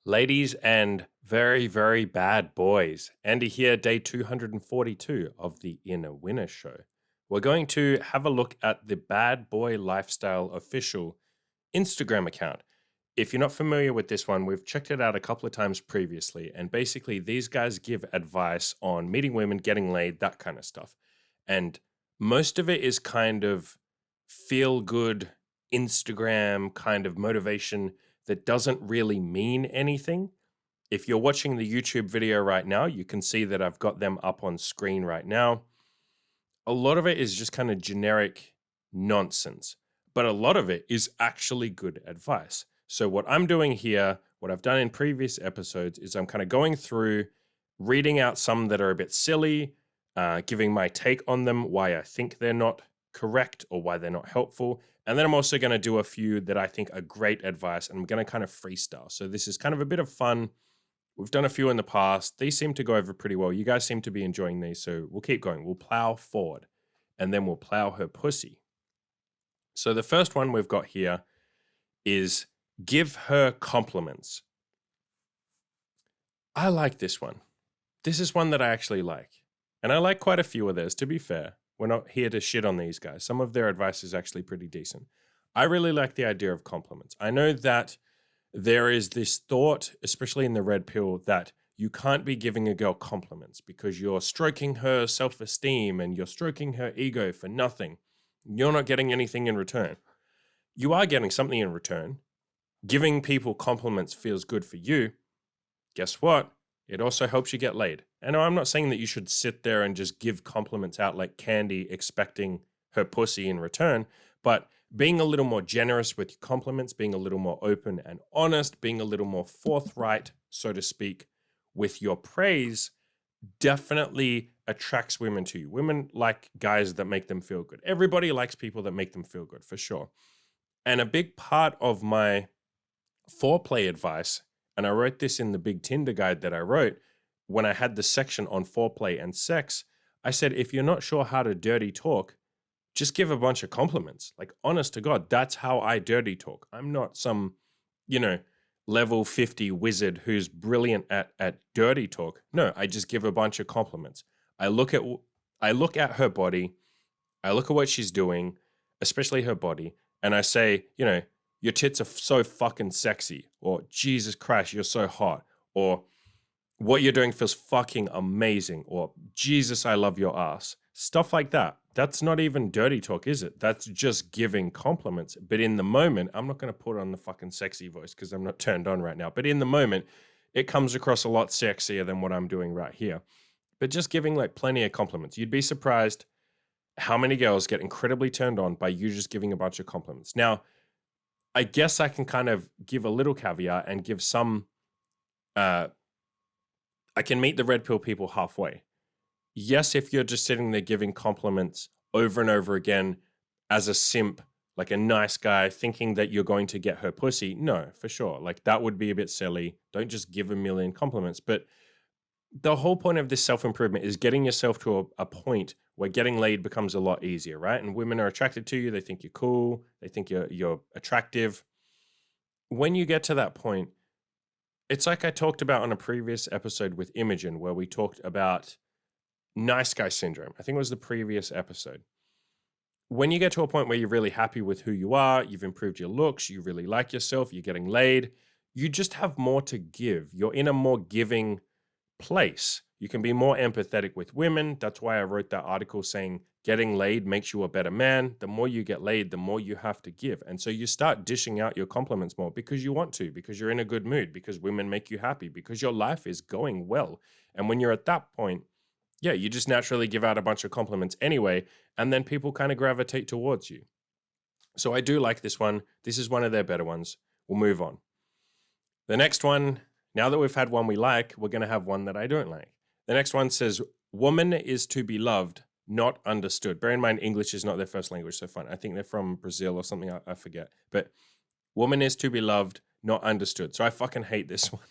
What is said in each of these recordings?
Ladies and very, very bad boys. Andy here, day 242 of the Inner Winner Show. We're going to have a look at the Bad Boy Lifestyle official Instagram account. If you're not familiar with this one, we've checked it out a couple of times previously. And basically, these guys give advice on meeting women, getting laid, that kind of stuff. And most of it is kind of feel good Instagram kind of motivation that doesn't really mean anything. If you're watching the YouTube video right now, you can see that I've got them up on screen right now. A lot of it is just kind of generic nonsense, but a lot of it is actually good advice. So, what I'm doing here, what I've done in previous episodes, is I'm kind of going through, reading out some that are a bit silly, giving my take on them, why I think they're not correct or why they're not helpful. And then I'm also going to do a few that I think are great advice, and I'm going to kind of freestyle. So, this is kind of a bit of fun. We've done a few in the past. These seem to go over pretty well. You guys seem to be enjoying these. So we'll keep going. We'll plow forward and then we'll plow her pussy. So the first one we've got here is give her compliments. I like this one. This is one that I actually like. And I like quite a few of theirs, to be fair. We're not here to shit on these guys. Some of their advice is actually pretty decent. I really like the idea of compliments. I know that there is this thought, especially in the red pill, that you can't be giving a girl compliments because you're stroking her self-esteem and you're stroking her ego for nothing. You're not getting anything in return. You are getting something in return. Giving people compliments feels good for you. Guess what? It also helps you get laid. And I'm not saying that you should sit there and just give compliments out like candy, expecting her pussy in return, but being a little more generous with your compliments, being a little more open and honest, being a little more forthright, so to speak, with your praise definitely attracts women to you. Women like guys that make them feel good. Everybody likes people that make them feel good, for sure. And a big part of my foreplay advice, and I wrote this in the big Tinder guide that I wrote when I had the section on foreplay and sex, I said, if you're not sure how to dirty talk, just give a bunch of compliments. Like, honest to God, that's how I dirty talk. I'm not some, level 50 wizard who's brilliant at dirty talk. No, I just give a bunch of compliments. I look at her body, I look at what she's doing, especially her body, and I say, your tits are so fucking sexy, or Jesus Christ, you're so hot, or what you're doing feels fucking amazing, or Jesus, I love your ass. Stuff like that. That's not even dirty talk, is it? That's just giving compliments. But in the moment, I'm not going to put on the fucking sexy voice because I'm not turned on right now. But in the moment, it comes across a lot sexier than what I'm doing right here. But just giving like plenty of compliments. You'd be surprised how many girls get incredibly turned on by you just giving a bunch of compliments. Now, I guess I can kind of give a little caveat and give some, I can meet the red pill people halfway. Yes, if you're just sitting there giving compliments over and over again as a simp, like a nice guy, thinking that you're going to get her pussy, no, for sure. Like, that would be a bit silly. Don't just give a million compliments. But the whole point of this self-improvement is getting yourself to a point where getting laid becomes a lot easier, right? And women are attracted to you. They think you're cool. They think you're attractive. When you get to that point, it's like I talked about on a previous episode with Imogen, where we talked about nice guy syndrome. I think it was the previous episode. When you get to a point where you're really happy with who you are, you've improved your looks, you really like yourself, you're getting laid, you just have more to give. You're in a more giving place. You can be more empathetic with women. That's why I wrote that article saying getting laid makes you a better man. The more you get laid, the more you have to give. And so you start dishing out your compliments more because you want to, because you're in a good mood, because women make you happy, because your life is going well. And when you're at that point, yeah, you just naturally give out a bunch of compliments anyway, and then people kind of gravitate towards you. So I do like this one. This is one of their better ones. We'll move on. The next one, now that we've had one we like, we're going to have one that I don't like. The next one says, woman is to be loved, not understood. Bear in mind, English is not their first language, so fine. I think they're from Brazil or something, I forget. But woman is to be loved, not understood. So I fucking hate this one.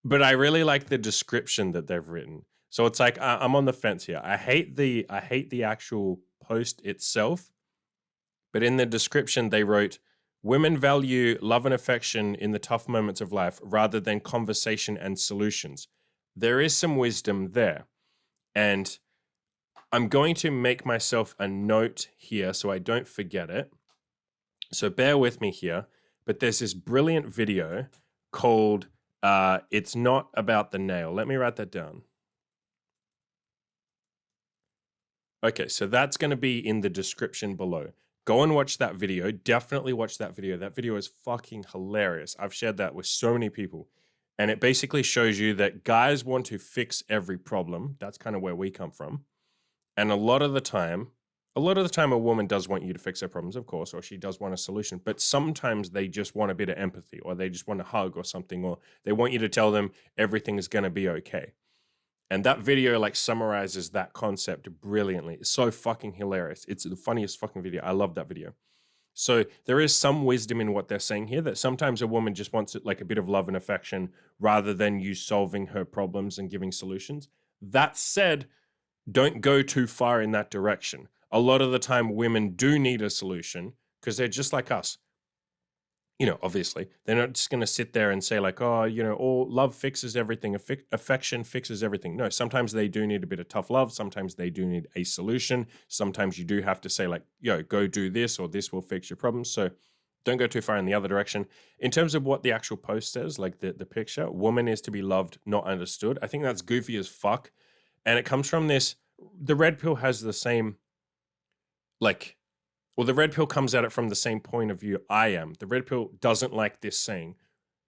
But I really like the description that they've written. So it's like I'm on the fence here. I hate the actual post itself, but in the description they wrote, Women value love and affection in the tough moments of life rather than conversation and solutions. There is some wisdom there. And I'm going to make myself a note here so I don't forget it. So bear with me here. But there's this brilliant video called It's Not About the Nail. Let me write that down. Okay, so that's going to be in the description below. Go and watch that video. Definitely watch that video. That video is fucking hilarious. I've shared that with so many people. And it basically shows you that guys want to fix every problem. That's kind of where we come from. And a lot of the time, a woman does want you to fix their problems, of course, or she does want a solution. But sometimes they just want a bit of empathy, or they just want a hug or something, or they want you to tell them everything is going to be okay. And that video like summarizes that concept brilliantly. It's so fucking hilarious. It's the funniest fucking video. I love that video. So there is some wisdom in what they're saying here, that sometimes a woman just wants it like a bit of love and affection rather than you solving her problems and giving solutions. That said, don't go too far in that direction. A lot of the time women do need a solution because they're just like us. You know, obviously, they're not just going to sit there and say like, oh, you know, all love fixes everything, affection fixes everything. No, sometimes they do need a bit of tough love. Sometimes they do need a solution. Sometimes you do have to say like, yo, go do this or this will fix your problems. So don't go too far in the other direction. In terms of what the actual post says, like the picture, woman is to be loved, not understood. I think that's goofy as fuck. And it comes from this, the red pill has the same, like, well, the red pill comes at it from the same point of view I am. The red pill doesn't like this saying.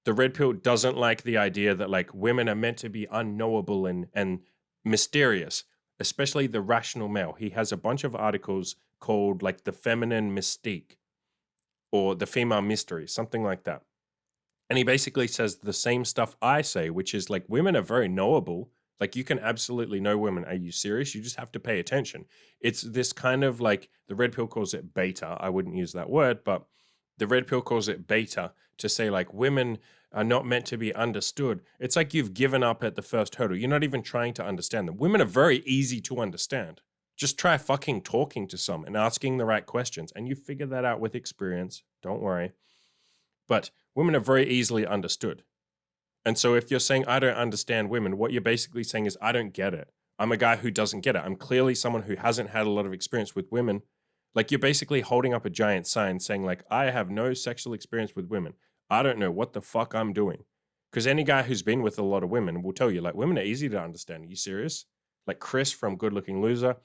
The red pill doesn't like the idea that like women are meant to be unknowable and mysterious, especially the rational male. He has a bunch of articles called like the feminine mystique or the female mystery, something like that. And he basically says the same stuff I say, which is like women are very knowable. Like you can absolutely know women. Are you serious? You just have to pay attention. It's this kind of like the red pill calls it beta. I wouldn't use that word, but the red pill calls it beta to say like women are not meant to be understood. It's like you've given up at the first hurdle. You're not even trying to understand them. Women are very easy to understand. Just try fucking talking to some and asking the right questions, and you figure that out with experience. Don't worry. But women are very easily understood. And so if you're saying, I don't understand women, what you're basically saying is, I don't get it. I'm a guy who doesn't get it. I'm clearly someone who hasn't had a lot of experience with women. Like you're basically holding up a giant sign saying like, I have no sexual experience with women. I don't know what the fuck I'm doing. Because any guy who's been with a lot of women will tell you like, women are easy to understand. Are you serious? Like Chris from Good Looking Loser,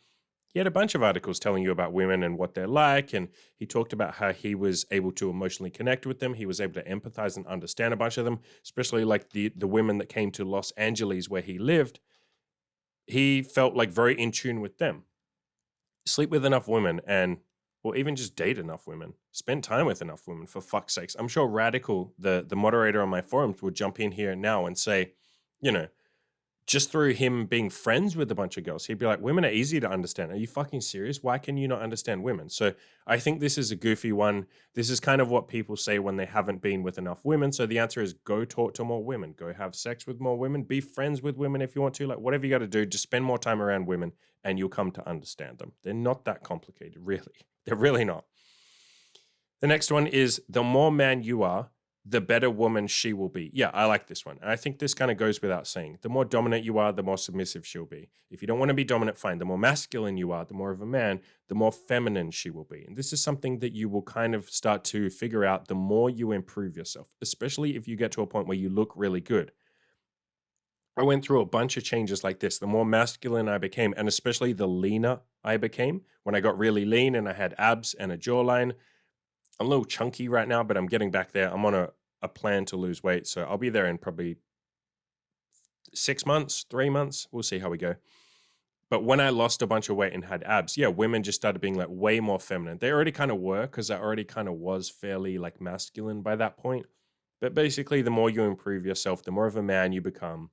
he had a bunch of articles telling you about women and what they're like. And he talked about how he was able to emotionally connect with them. He was able to empathize and understand a bunch of them, especially like the women that came to Los Angeles where he lived. He felt like very in tune with them. Sleep with enough women and, or even just date enough women. Spend time with enough women, for fuck's sakes. I'm sure Radical, the moderator on my forums, would jump in here now and say, you know, just through him being friends with a bunch of girls, he'd be like, women are easy to understand. Are you fucking serious? Why can you not understand women? So I think this is a goofy one. This is kind of what people say when they haven't been with enough women. So the answer is go talk to more women, go have sex with more women, be friends with women if you want to, like whatever you got to do, just spend more time around women and you'll come to understand them. They're not that complicated, really. They're really not. The next one is the more man you are, the better woman she will be. Yeah, I like this one. And I think this kind of goes without saying. The more dominant you are, the more submissive she'll be. If you don't want to be dominant, fine. The more masculine you are, the more of a man, the more feminine she will be. And this is something that you will kind of start to figure out the more you improve yourself, especially if you get to a point where you look really good. I went through a bunch of changes like this. The more masculine I became, and especially the leaner I became, when I got really lean and I had abs and a jawline. I'm a little chunky right now, but I'm getting back there. I'm on a plan to lose weight. So I'll be there in probably 6 months, 3 months. We'll see how we go. But when I lost a bunch of weight and had abs, yeah, women just started being like way more feminine. They already kind of were because I already kind of was fairly like masculine by that point. But basically, the more you improve yourself, the more of a man you become,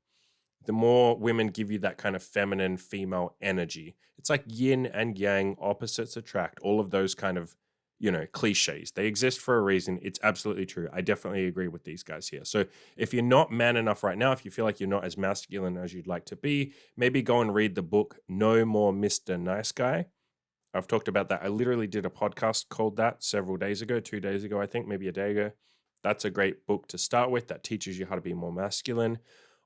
the more women give you that kind of feminine female energy. It's like yin and yang, opposites attract, all of those kind of, you know, cliches. They exist for a reason. It's absolutely true. I definitely agree with these guys here. So if you're not man enough right now, if you feel like you're not as masculine as you'd like to be, maybe go and read the book No More Mr. Nice Guy. I've talked about that. I literally did a podcast called that several days ago, 2 days ago, I think, maybe a day ago. That's a great book to start with that teaches you how to be more masculine.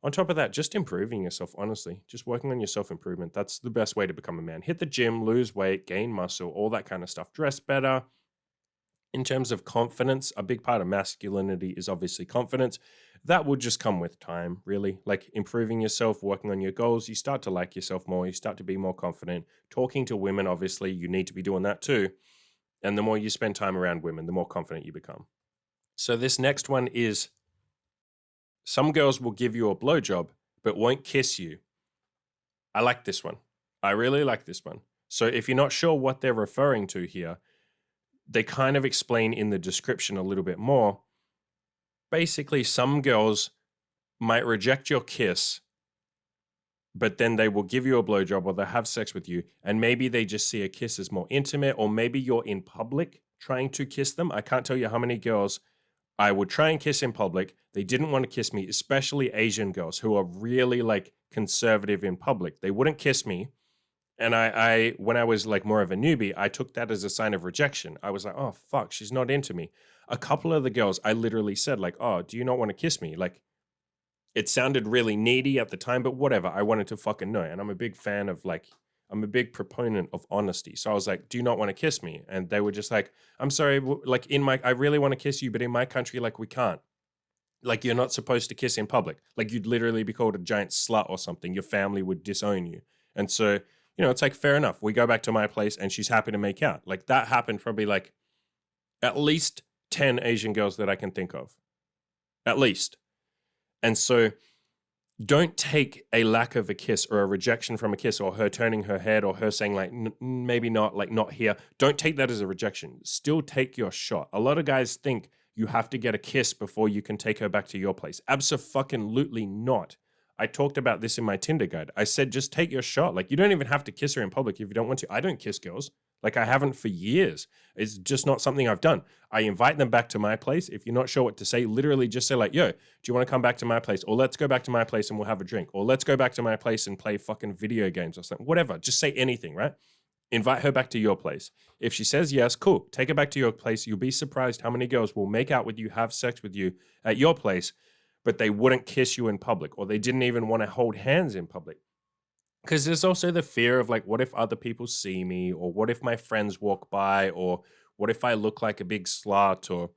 On top of that, just improving yourself, honestly, just working on your self improvement. That's the best way to become a man. Hit the gym, lose weight, gain muscle, all that kind of stuff. Dress better. In terms of confidence, a big part of masculinity is obviously confidence. That will just come with time, really. Like improving yourself, working on your goals, you start to like yourself more, you start to be more confident. Talking to women, obviously, you need to be doing that too. And the more you spend time around women, the more confident you become. So this next one is some girls will give you a blowjob, but won't kiss you. I like this one. I really like this one. So if you're not sure what they're referring to here, they kind of explain in the description a little bit more. Basically, some girls might reject your kiss, but then they will give you a blowjob or they'll have sex with you, and maybe they just see a kiss as more intimate, or maybe you're in public trying to kiss them. I can't tell you how many girls I would try and kiss in public. They didn't want to kiss me, especially Asian girls who are really like conservative in public. They wouldn't kiss me. And I when I was like more of a newbie, I took that as a sign of rejection. I was like, oh, fuck, she's not into me. A couple of the girls, I literally said like, oh, do you not want to kiss me? Like, it sounded really needy at the time, but whatever. I wanted to fucking know. And I'm a big fan of like, I'm a big proponent of honesty. So I was like, do you not want to kiss me? And they were just like, I'm sorry, like I really want to kiss you, but in my country, like we can't. Like you're not supposed to kiss in public. Like you'd literally be called a giant slut or something. Your family would disown you. And so, it's like, fair enough. We go back to my place and she's happy to make out. Like that happened probably like at least 10 Asian girls that I can think of. At least. And so don't take a lack of a kiss or a rejection from a kiss or her turning her head or her saying like, maybe not, like not here. Don't take that as a rejection. Still take your shot. A lot of guys think you have to get a kiss before you can take her back to your place. Abso-fucking-lutely not. I talked about this in my Tinder guide. I said, just take your shot. Like, you don't even have to kiss her in public if you don't want to. I don't kiss girls. Like, I haven't for years. It's just not something I've done. I invite them back to my place. If you're not sure what to say, literally just say like, yo, do you want to come back to my place? Or let's go back to my place and we'll have a drink. Or let's go back to my place and play fucking video games or something. Whatever. Just say anything, right? Invite her back to your place. If she says yes, cool. Take her back to your place. You'll be surprised how many girls will make out with you, have sex with you at your place, but they wouldn't kiss you in public, or they didn't even want to hold hands in public. Because there's also the fear of like, what if other people see me, or what if my friends walk by, or what if I look like a big slut, or,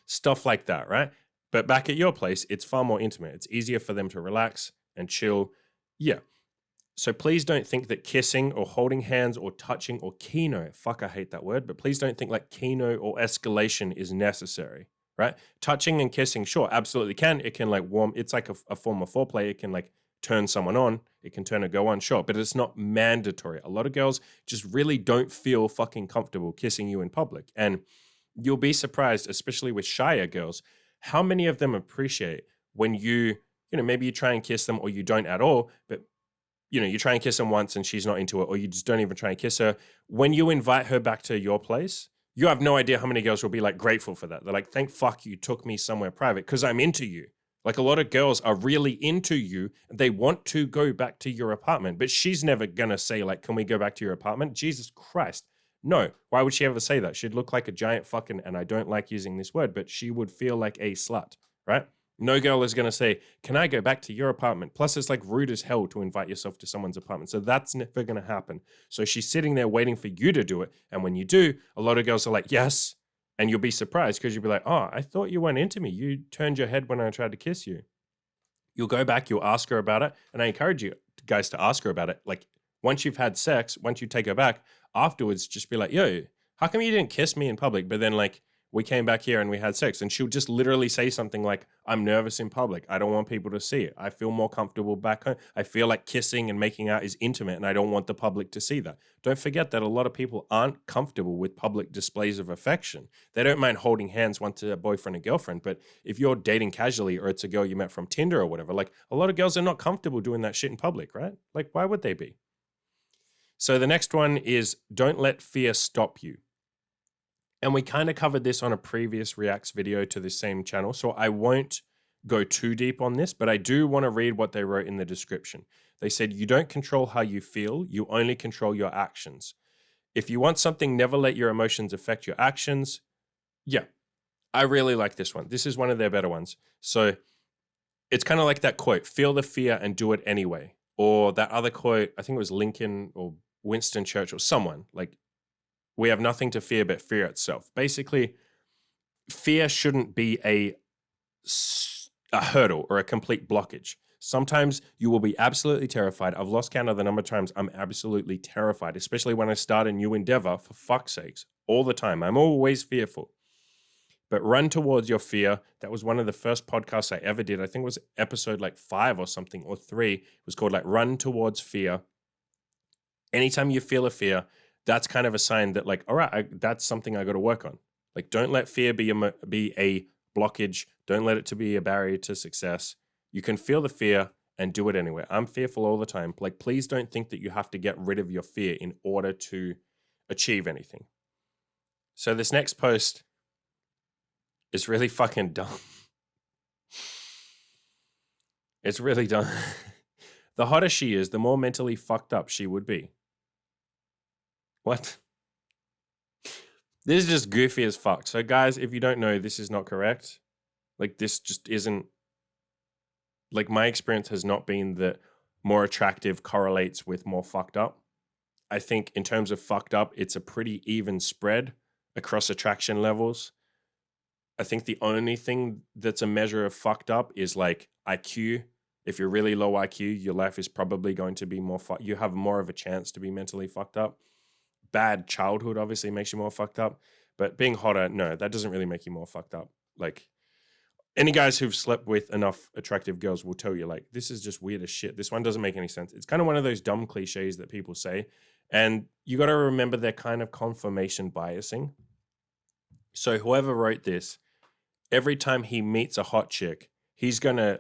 stuff like that, right? But back at your place, it's far more intimate. It's easier for them to relax and chill. Yeah. So please don't think that kissing or holding hands or touching or kino, fuck, I hate that word, but please don't think like kino or escalation is necessary, right? Touching and kissing, sure, absolutely can. It can like warm, it's like a form of foreplay. It can like turn someone on. It can turn a girl on, sure, but it's not mandatory. A lot of girls just really don't feel fucking comfortable kissing you in public. And you'll be surprised, especially with shyer girls, how many of them appreciate when maybe you try and kiss them or you don't at all, but you try and kiss them once and she's not into it, or you just don't even try and kiss her. When you invite her back to your place, you have no idea how many girls will be like grateful for that. They're like, thank fuck you took me somewhere private because I'm into you. Like a lot of girls are really into you and they want to go back to your apartment, but she's never going to say like, can we go back to your apartment? Jesus Christ. No. Why would she ever say that? She'd look like a giant fucking, and I don't like using this word, but she would feel like a slut, right? No girl is going to say, can I go back to your apartment? Plus, it's like rude as hell to invite yourself to someone's apartment. So that's never going to happen. So she's sitting there waiting for you to do it. And when you do, a lot of girls are like, yes. And you'll be surprised because you'll be like, oh, I thought you weren't into me. You turned your head when I tried to kiss you. You'll go back, you'll ask her about it. And I encourage you guys to ask her about it. Like once you've had sex, once you take her back, afterwards, just be like, yo, how come you didn't kiss me in public? But then like, we came back here and we had sex, and she'll just literally say something like, I'm nervous in public. I don't want people to see it. I feel more comfortable back home. I feel like kissing and making out is intimate and I don't want the public to see that. Don't forget that a lot of people aren't comfortable with public displays of affection. They don't mind holding hands once to a boyfriend and girlfriend, but if you're dating casually or it's a girl you met from Tinder or whatever, like a lot of girls are not comfortable doing that shit in public, right? Like why would they be? So the next one is don't let fear stop you. And we kind of covered this on a previous Reacts video to the same channel, so I won't go too deep on this, but I do want to read what they wrote in the description. They said, you don't control how you feel, you only control your actions. If you want something, never let your emotions affect your actions. Yeah, I really like this one. This is one of their better ones. So it's kind of like that quote, feel the fear and do it anyway. Or that other quote, I think it was Lincoln or Winston Churchill, someone like, we have nothing to fear but fear itself. Basically, fear shouldn't be a hurdle or a complete blockage. Sometimes you will be absolutely terrified. I've lost count of the number of times I'm absolutely terrified, especially when I start a new endeavor, for fuck's sakes, all the time. I'm always fearful. But run towards your fear. That was one of the first podcasts I ever did. I think it was episode like 5 or something, or 3. It was called like Run Towards Fear. Anytime you feel a fear, that's kind of a sign that like, all right, that's something I got to work on. Like, don't let fear be a blockage. Don't let it to be a barrier to success. You can feel the fear and do it anyway. I'm fearful all the time. Like, please don't think that you have to get rid of your fear in order to achieve anything. So this next post is really fucking dumb. It's really dumb. The hotter she is, the more mentally fucked up she would be. What? This is just goofy as fuck. So guys, if you don't know, this is not correct. Like, this just isn't, like, my experience has not been that more attractive correlates with more fucked up. I think in terms of fucked up, it's a pretty even spread across attraction levels. I think the only thing that's a measure of fucked up is like IQ. If you're really low IQ, your life is probably going to be more you have more of a chance to be mentally fucked up. Bad childhood obviously makes you more fucked up, but being hotter, no, that doesn't really make you more fucked up. Like, any guys who've slept with enough attractive girls will tell you, like, this is just weird as shit. This one doesn't make any sense. It's kind of one of those dumb cliches that people say, and you got to remember they're kind of confirmation biasing. So whoever wrote this, every time he meets a hot chick, he's going to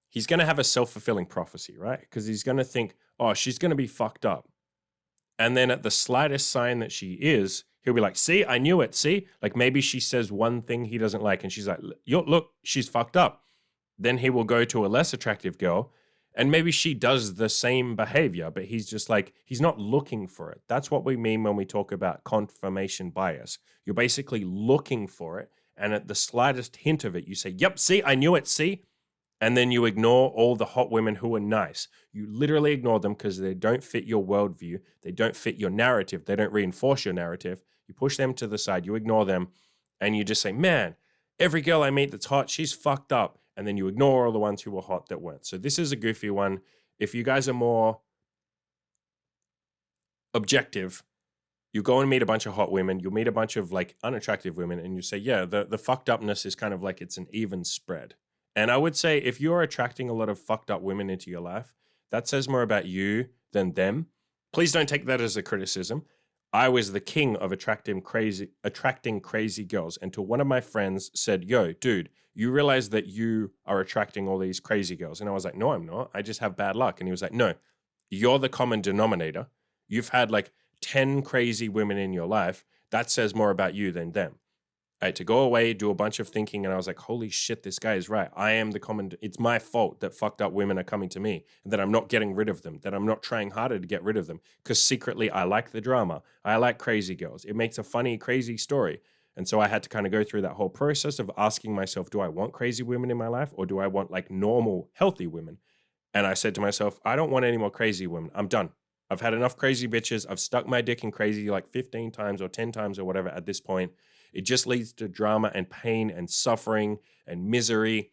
he's going to have a self-fulfilling prophecy, right? Because he's going to think, oh, she's going to be fucked up. And then at the slightest sign that she is, he'll be like, see, I knew it. See, like, maybe she says one thing he doesn't like and she's like, look, she's fucked up. Then he will go to a less attractive girl and maybe she does the same behavior, but he's just like, he's not looking for it. That's what we mean when we talk about confirmation bias. You're basically looking for it. And at the slightest hint of it, you say, yep, see, I knew it. See, and then you ignore all the hot women who are nice. You literally ignore them because they don't fit your worldview. They don't fit your narrative. They don't reinforce your narrative. You push them to the side. You ignore them. And you just say, man, every girl I meet that's hot, she's fucked up. And then you ignore all the ones who were hot that weren't. So this is a goofy one. If you guys are more objective, you go and meet a bunch of hot women. You'll meet a bunch of like unattractive women. And you say, yeah, the fucked upness is kind of like it's an even spread. And I would say if you're attracting a lot of fucked up women into your life, that says more about you than them. Please don't take that as a criticism. I was the king of attracting crazy girls until one of my friends said, yo, dude, you realize that you are attracting all these crazy girls. And I was like, no, I'm not. I just have bad luck. And he was like, no, you're the common denominator. You've had like 10 crazy women in your life. That says more about you than them. I had to go away, do a bunch of thinking, and I was like, holy shit, this guy is right. I am the common, it's my fault that fucked up women are coming to me, and that I'm not getting rid of them, that I'm not trying harder to get rid of them, because secretly I like the drama. I like crazy girls. It makes a funny, crazy story. And so I had to kind of go through that whole process of asking myself, do I want crazy women in my life, or do I want like normal, healthy women? And I said to myself, I don't want any more crazy women. I'm done. I've had enough crazy bitches. I've stuck my dick in crazy like 15 times or 10 times or whatever at this point. It just leads to drama and pain and suffering and misery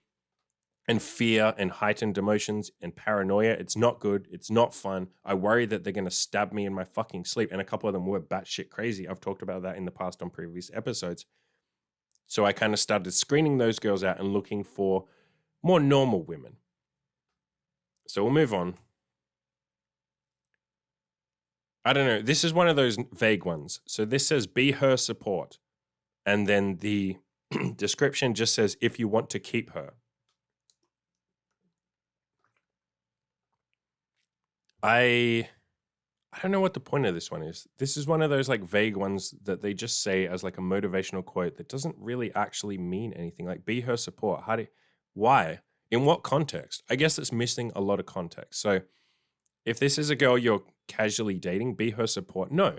and fear and heightened emotions and paranoia. It's not good. It's not fun. I worry that they're going to stab me in my fucking sleep. And a couple of them were batshit crazy. I've talked about that in the past on previous episodes. So I kind of started screening those girls out and looking for more normal women. So we'll move on. I don't know. This is one of those vague ones. So this says, be her support. And then the description just says, if you want to keep her. I don't know what the point of this one is. This is one of those like vague ones that they just say as like a motivational quote that doesn't really actually mean anything. Like, be her support. Why? In what context? I guess it's missing a lot of context. So if this is a girl you're casually dating, be her support. No.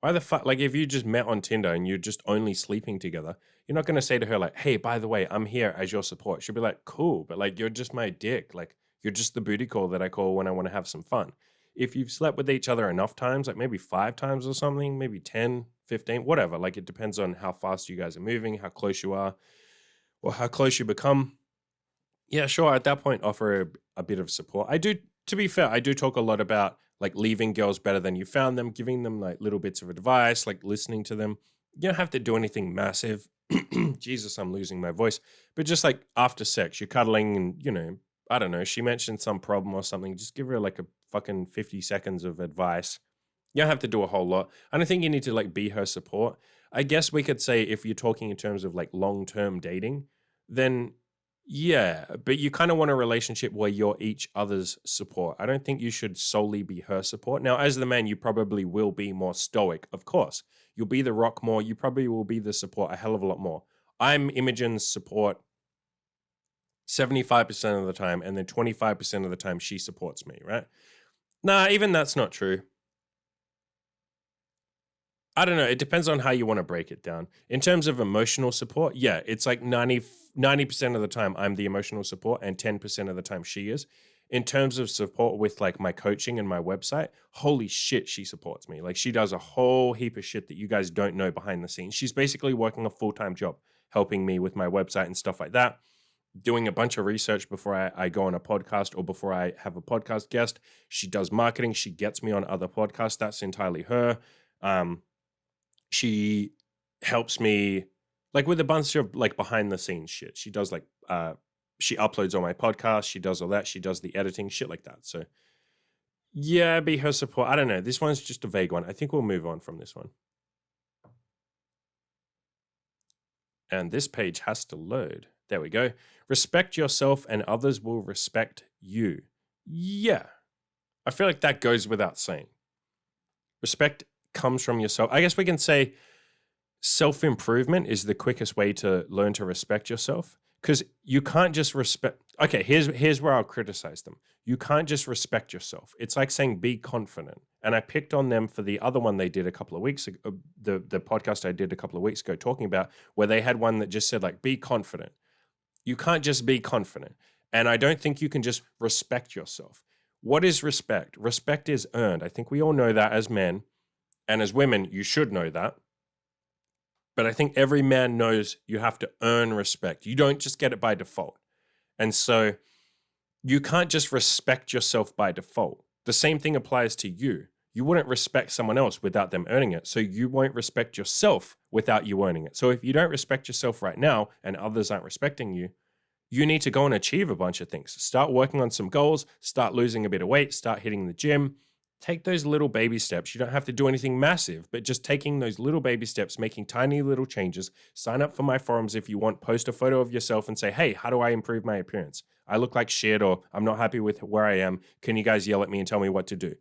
Why the fuck? Like, if you just met on Tinder and you're just only sleeping together, you're not going to say to her, like, hey, by the way, I'm here as your support. She'll be like, cool, but like, you're just my dick. Like, you're just the booty call that I call when I want to have some fun. If you've slept with each other enough times, like maybe 5 times or something, maybe 10, 15, whatever, like it depends on how fast you guys are moving, how close you are, or how close you become. Yeah, sure. At that point, offer a bit of support. I do, to be fair, I do talk a lot about like leaving girls better than you found them, giving them like little bits of advice, like listening to them. You don't have to do anything massive. Jesus, I'm losing my voice. But just like after sex, you're cuddling and, I don't know, she mentioned some problem or something. Just give her like a fucking 50 seconds of advice. You don't have to do a whole lot. I don't think you need to like be her support. I guess we could say if you're talking in terms of like long-term dating, then yeah, but you kind of want a relationship where you're each other's support. I don't think you should solely be her support. Now, as the man, you probably will be more stoic, of course. You'll be the rock more. You probably will be the support a hell of a lot more. I'm Imogen's support 75% of the time, and then 25% of the time she supports me, right? Nah, even that's not true. I don't know. It depends on how you want to break it down. In terms of emotional support, yeah, it's like 90% of the time I'm the emotional support and 10% of the time she is. In terms of support with like my coaching and my website, holy shit, she supports me. Like she does a whole heap of shit that you guys don't know behind the scenes. She's basically working a full-time job, helping me with my website and stuff like that, doing a bunch of research before I go on a podcast or before I have a podcast guest. She does marketing. She gets me on other podcasts. That's entirely her. She helps me like with a bunch of like behind the scenes shit. She does like she uploads on my podcast, she does all that, she does the editing, shit like that. So yeah, be her support. I don't know. This one's just a vague one. I think we'll move on from this one. And this page has to load. There we go. Respect yourself and others will respect you. Yeah. I feel like that goes without saying. Respect comes from yourself. I guess we can say self-improvement is the quickest way to learn to respect yourself, because you can't just respect. Okay, here's where I'll criticize them. You can't just respect yourself. It's like saying be confident. And I picked on them for the other one they did a couple of weeks ago, the podcast I did a couple of weeks ago talking about, where they had one that just said like be confident. You can't just be confident. And I don't think you can just respect yourself. What is respect? Respect is earned. I think we all know that as men. And as women, you should know that. But I think every man knows you have to earn respect. You don't just get it by default. And so you can't just respect yourself by default. The same thing applies to you. You wouldn't respect someone else without them earning it. So you won't respect yourself without you earning it. So if you don't respect yourself right now and others aren't respecting you, you need to go and achieve a bunch of things. Start working on some goals, start losing a bit of weight, start hitting the gym. Take those little baby steps. You don't have to do anything massive, but just taking those little baby steps, making tiny little changes. Sign up for my forums if you want. Post a photo of yourself and say, hey, how do I improve my appearance? I look like shit, or I'm not happy with where I am. Can you guys yell at me and tell me what to do?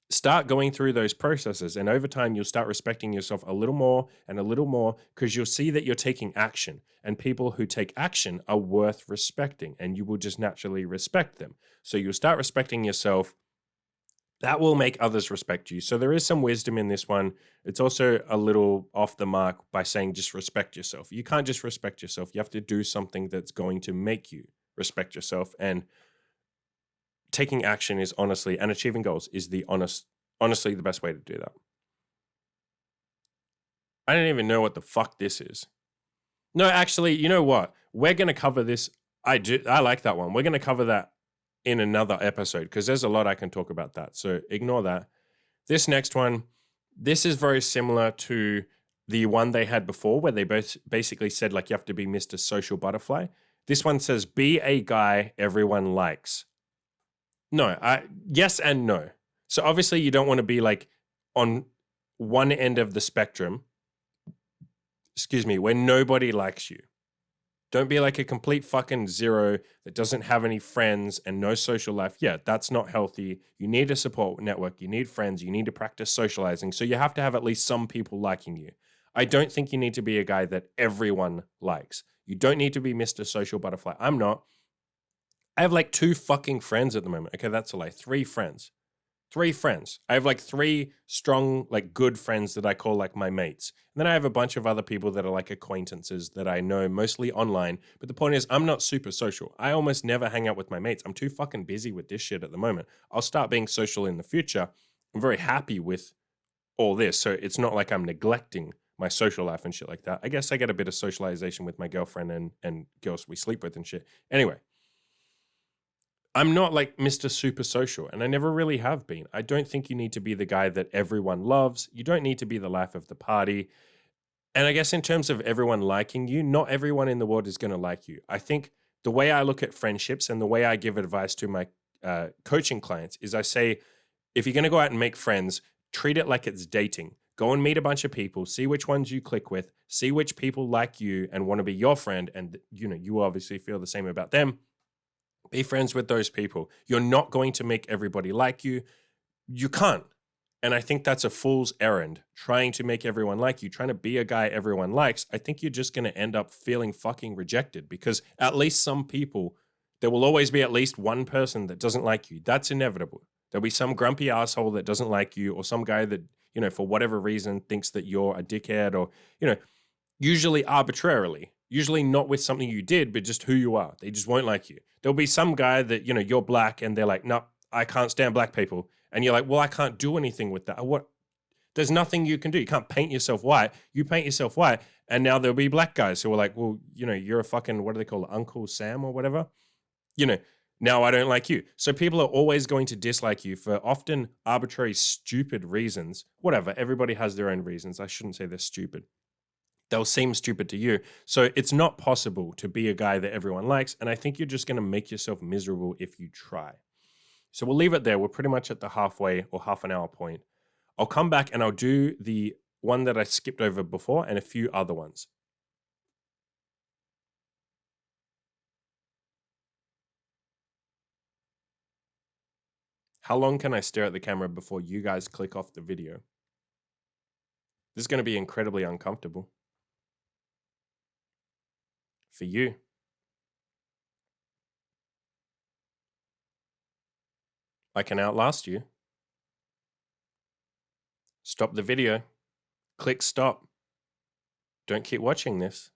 Start going through those processes, and over time, you'll start respecting yourself a little more and a little more, because you'll see that you're taking action, and people who take action are worth respecting, and you will just naturally respect them. So you'll start respecting yourself. That will make others respect you. So there is some wisdom in this one. It's also a little off the mark by saying just respect yourself. You can't just respect yourself. You have to do something that's going to make you respect yourself. And taking action is honestly, and achieving goals is honestly the best way to do that. I don't even know what the fuck this is. No, actually, you know what? We're going to cover this. I like that one. We're going to cover that in another episode, because there's a lot I can talk about that. So ignore that. This next one, this is very similar to the one they had before, where they both basically said like you have to be Mr. Social Butterfly. This one says be a guy everyone likes. No, yes and no. So obviously you don't want to be like on one end of the spectrum, where nobody likes you. Don't be like a complete fucking zero that doesn't have any friends and no social life. Yeah, that's not healthy. You need a support network. You need friends. You need to practice socializing. So you have to have at least some people liking you. I don't think you need to be a guy that everyone likes. You don't need to be Mr. Social Butterfly. I'm not. I have like 2 fucking friends at the moment. Okay, that's a lie. 3 friends. 3 friends. I have like 3 strong, like good friends that I call like my mates. And then I have a bunch of other people that are like acquaintances that I know mostly online. But the point is, I'm not super social. I almost never hang out with my mates. I'm too fucking busy with this shit at the moment. I'll start being social in the future. I'm very happy with all this. So it's not like I'm neglecting my social life and shit like that. I guess I get a bit of socialization with my girlfriend and girls we sleep with and shit. Anyway, I'm not like Mr. Super Social, and I never really have been. I don't think you need to be the guy that everyone loves. You don't need to be the life of the party. And I guess in terms of everyone liking you, not everyone in the world is going to like you. I think the way I look at friendships and the way I give advice to my coaching clients is I say, if you're going to go out and make friends, treat it like it's dating. Go and meet a bunch of people, see which ones you click with, see which people like you and want to be your friend. And, you know, you obviously feel the same about them. Be friends with those people. You're not going to make everybody like you. You can't. And I think that's a fool's errand, trying to make everyone like you, trying to be a guy everyone likes. I think you're just going to end up feeling fucking rejected because at least some people, there will always be at least one person that doesn't like you. That's inevitable. There'll be some grumpy asshole that doesn't like you or some guy that, you know, for whatever reason thinks that you're a dickhead or, you know, usually arbitrarily, usually not with something you did, but just who you are. They just won't like you. There'll be some guy that, you know, you're black and they're like, no, I can't stand black people. And you're like, well, I can't do anything with that. What? There's nothing you can do. You can't paint yourself white. You paint yourself white. And now there'll be black guys who are like, well, you know, you're a fucking, what do they call it? Uncle Sam or whatever. You know, now I don't like you. So people are always going to dislike you for often arbitrary, stupid reasons. Whatever. Everybody has their own reasons. I shouldn't say they're stupid. They'll seem stupid to you. So it's not possible to be a guy that everyone likes. And I think you're just going to make yourself miserable if you try. So we'll leave it there. We're pretty much at the halfway or half an hour point. I'll come back and I'll do the one that I skipped over before and a few other ones. How long can I stare at the camera before you guys click off the video? This is going to be incredibly uncomfortable. For you. I can outlast you. Stop the video. Click stop. Don't keep watching this.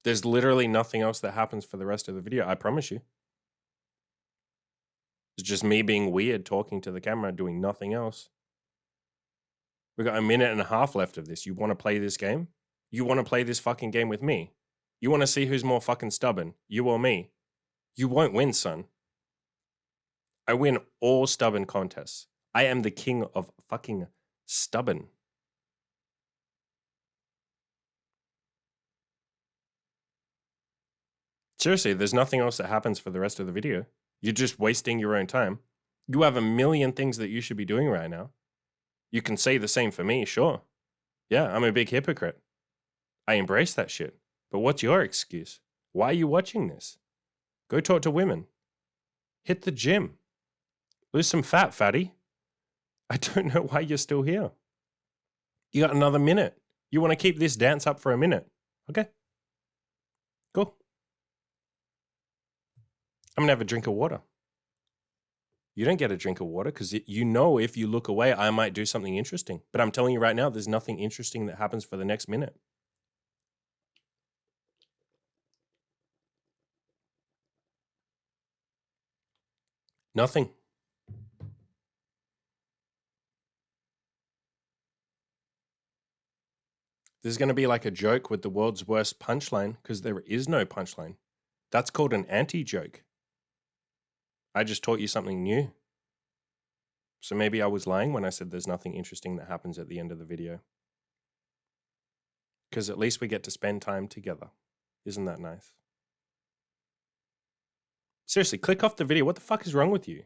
There's literally nothing else that happens for the rest of the video. I promise you. It's just me being weird, talking to the camera, doing nothing else. We've got a minute and a half left of this. You want to play this game? You want to play this fucking game with me? You want to see who's more fucking stubborn, you or me? You won't win, son. I win all stubborn contests. I am the king of fucking stubborn. Seriously, there's nothing else that happens for the rest of the video. You're just wasting your own time. You have a million things that you should be doing right now. You can say the same for me, sure. Yeah, I'm a big hypocrite. I embrace that shit. But what's your excuse? Why are you watching this? Go talk to women. Hit the gym. Lose some fat, fatty. I don't know why you're still here. You got another minute. You want to keep this dance up for a minute. Okay. Cool. I'm going to have a drink of water. You don't get a drink of water because you know if you look away, I might do something interesting. But I'm telling you right now, there's nothing interesting that happens for the next minute. Nothing. This is going to be like a joke with the world's worst punchline because there is no punchline. That's called an anti-joke. I just taught you something new. So maybe I was lying when I said there's nothing interesting that happens at the end of the video. Because at least we get to spend time together. Isn't that nice? Seriously, click off the video. What the fuck is wrong with you?